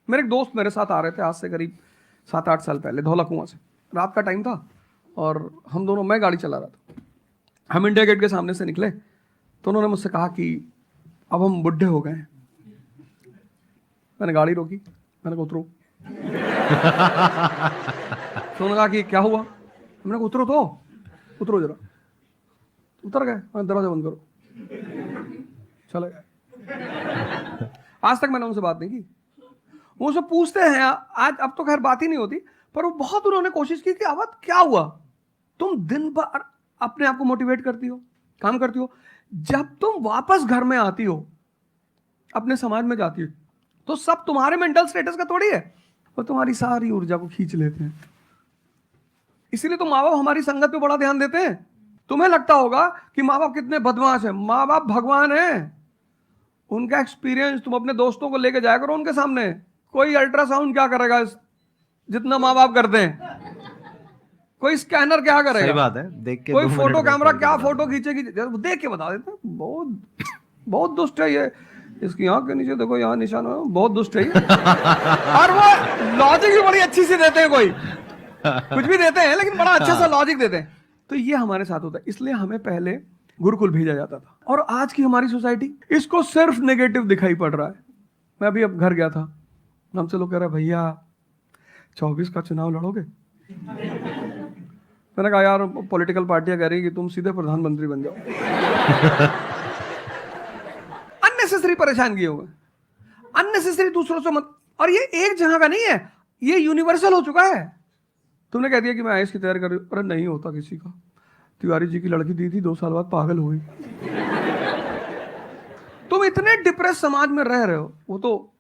मेरे एक दोस्त मेरे साथ आ रहे थे आज से करीब 7-8 साल पहले, धौला कुआं से। रात का टाइम था और हम दोनों, मैं गाड़ी चला रहा था, हम इंडिया गेट के सामने से निकले तो उन्होंने मुझसे कहा कि अब हम बुढ़े हो गए हैं। मैंने गाड़ी रोकी, मैंने कहा उतरो। तो उन्होंने कहा कि क्या हुआ? मैंने कहा उतरो तो, उतरो जरा। उतर गए, दरवाजा बंद करो, चले गए। आज तक मैंने उनसे बात नहीं की। वो मुझसे पूछते हैं आज, अब तो खैर बात ही नहीं होती, पर वो बहुत उन्होंने कोशिश की कि अवध क्या हुआ, तुम दिन भर अपने आप को मोटिवेट करती हो, काम करती हो, जब तुम वापस घर में आती हो, अपने समाज में जाती हो, तो सब तुम्हारे मेंटल स्टेटस का थोड़ी है, वो तुम्हारी सारी ऊर्जा को खींच लेते हैं। इसीलिए तो माँ बाप हमारी संगत पे बड़ा ध्यान देते हैं। तुम्हें लगता होगा कि माँ बाप कितने बदमाश हैं, माँ बाप भगवान हैं। उनका एक्सपीरियंस तुम अपने दोस्तों को लेके जाया करो उनके सामने। कोई अल्ट्रासाउंड क्या करेगा जितना माँ बाप करते हैं, कोई स्कैनर क्या करेगा, सही बात है, देख के कोई 2 मिनट फोटो में कैमरा करके क्या बता फोटो देंगे। खींचेगी, देख के बता देते हैं। बहुत दुष्ट है ये, इसकी आंख के नीचे देखो यहाँ निशान है, बहुत दुष्ट है ये। और वो लॉजिक भी बड़ी अच्छी सी देते हैं, कोई कुछ भी देते हैं लेकिन बड़ा अच्छा सा लॉजिक देते हैं। तो ये हमारे साथ होता है, इसलिए हमें पहले गुरुकुल भेजा जाता था। और आज की हमारी सोसाइटी इसको सिर्फ नेगेटिव दिखाई पड़ रहा है। मैं अभी अब घर गया था, हमसे लोग कह रहे भैया 24 का चुनाव लड़ोगे? मैंने कहा यार पॉलिटिकल पार्टियां कह रही कि तुम सीधे प्रधानमंत्री बन जाओ। अननेसेसरी परेशान किए हुए, अननेसेसरी दूसरों से मत। और ये एक जगह का नहीं है, ये यूनिवर्सल हो चुका है। तुमने कह दिया कि मैं आईएएस की तैयारी कर रही हूं, अरे नहीं होता किसी का। तिवारी जी की लड़की दी थी, 2 साल बाद पागल हो गई। तुम इतने डिप्रेस समाज में रह रहे हो। वो तो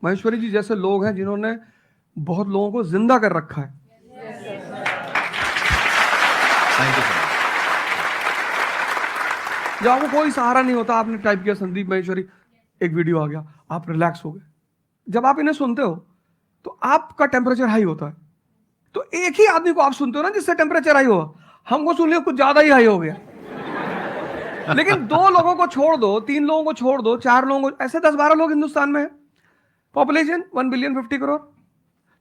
महेश्वरी जी जैसे लोग हैं जिन्होंने बहुत लोगों को जिंदा कर रखा है। जब आपको कोई सहारा नहीं होता, आपने टाइप किया संदीप महेश्वरी, एक वीडियो आ गया, आप रिलैक्स हो गए। जब आप इन्हें सुनते हो तो आपका टेम्परेचर हाई होता है। तो एक ही आदमी को आप सुनते हो ना जिससे टेम्परेचर हाई हो, हमको सुन लिया कुछ ज्यादा ही हाई हो गया। लेकिन 2 लोगों को छोड़ दो, 3 लोगों को छोड़ दो, 4 लोगों को, ऐसे 10-12 लोग हिंदुस्तान में है, पॉपुलेशन 1 बिलियन 50 करोड़।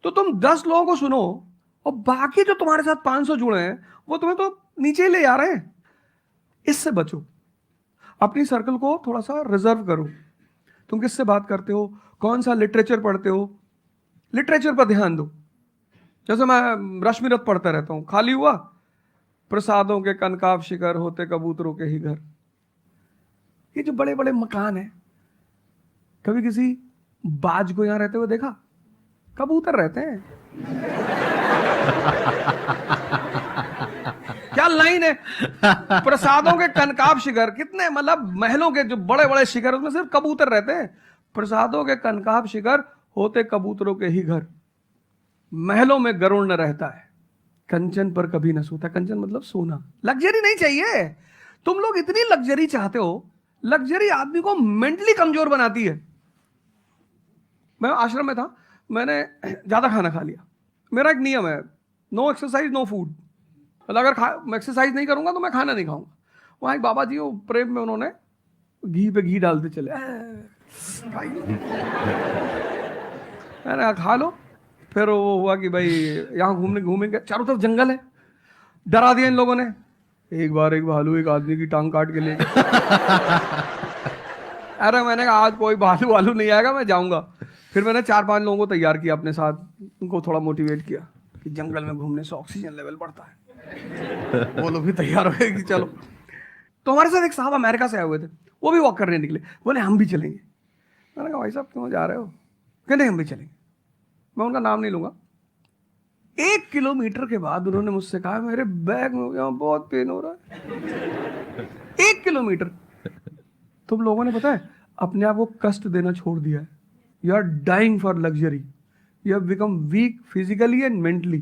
तो तुम 10 लोगों को सुनो और बाकी जो तुम्हारे साथ 500 जुड़े हैं वो तुम्हें तो नीचे ही ले जा रहे हैं। इससे बचो, अपनी सर्कल को थोड़ा सा रिजर्व करो। तुम किससे बात करते हो, कौन सा लिटरेचर पढ़ते हो, लिटरेचर पर ध्यान दो। जैसे मैं रश्मिरथ पढ़ता रहता हूं, खाली हुआ, प्रसादों के कनकाब शिखर होते कबूतरों के ही घर। ये जो बड़े बड़े मकान है, कभी किसी बाज को यहां रहते हुए देखा? कबूतर रहते हैं। क्या लाइन है, प्रसादों के कनकाब शिखर, कितने मतलब महलों के जो बड़े बड़े शिखर, उसमें सिर्फ कबूतर रहते हैं। प्रसादों के कनकाब शिखर होते कबूतरों के ही घर, महलों में गरुड़ न रहता है, कंचन पर कभी न सोता। कंचन मतलब सोना। लग्जरी नहीं चाहिए। तुम लोग इतनी लग्जरी चाहते हो, लग्जरी आदमी को मेंटली कमजोर बनाती है। मैं आश्रम में था, मैंने ज्यादा खाना खा लिया। मेरा एक नियम है, नो एक्सरसाइज नो फूड। मतलब अगर मैं एक्सरसाइज नहीं करूंगा तो मैं खाना नहीं खाऊंगा। वहां एक बाबा जी, वो प्रेम में उन्होंने घी पे घी डालते चले, मैंने खा लो। फिर वो हुआ कि भाई यहाँ घूमेंगे, चारों तरफ जंगल है, डरा दिया इन लोगों ने। एक बार एक भालू एक आदमी की टांग काट के ले गया। अरे मैंने कहा आज कोई भालू वालू नहीं आएगा, मैं जाऊंगा। फिर मैंने 4-5 लोगों को तैयार किया अपने साथ, उनको थोड़ा मोटिवेट किया कि जंगल में घूमने से ऑक्सीजन लेवल बढ़ता है। वो लोग भी तैयार हो गए कि चलो। तो हमारे साथ एक साहब अमेरिका से आए हुए थे, वो भी वॉक करने निकले, बोले हम भी चलेंगे। मैंने कहा भाई साहब क्यों जा रहे हो? कहते हम भी चलेंगे। मैं उनका नाम नहीं लूंगा। 1 किलोमीटर के बाद उन्होंने मुझसे कहा मेरे बैग में यहाँ बहुत पेन हो रहा है। 1 किलोमीटर। तुम लोगों ने पता है अपने आप को कष्ट देना छोड़ दिया है। You are dying for luxury, you have become weak physically and mentally.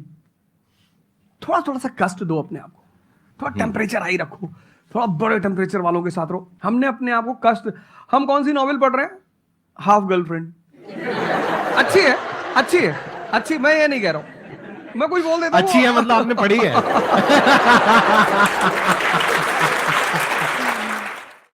थोड़ा थोड़ा सा कष्ट दो अपने आप को, थोड़ा टेम्परेचर हाई रखो, थोड़ा बड़े टेम्परेचर वालों के साथ रहो। हमने अपने आप को कष्ट, हम कौन सी नॉवेल पढ़ रहे हैं? Half girlfriend. अच्छी है, अच्छी है, अच्छी, मैं ये नहीं कह रहा हूं, मैं कुछ बोल देता हूं। अच्छी है मतलब आपने पढ़ी है।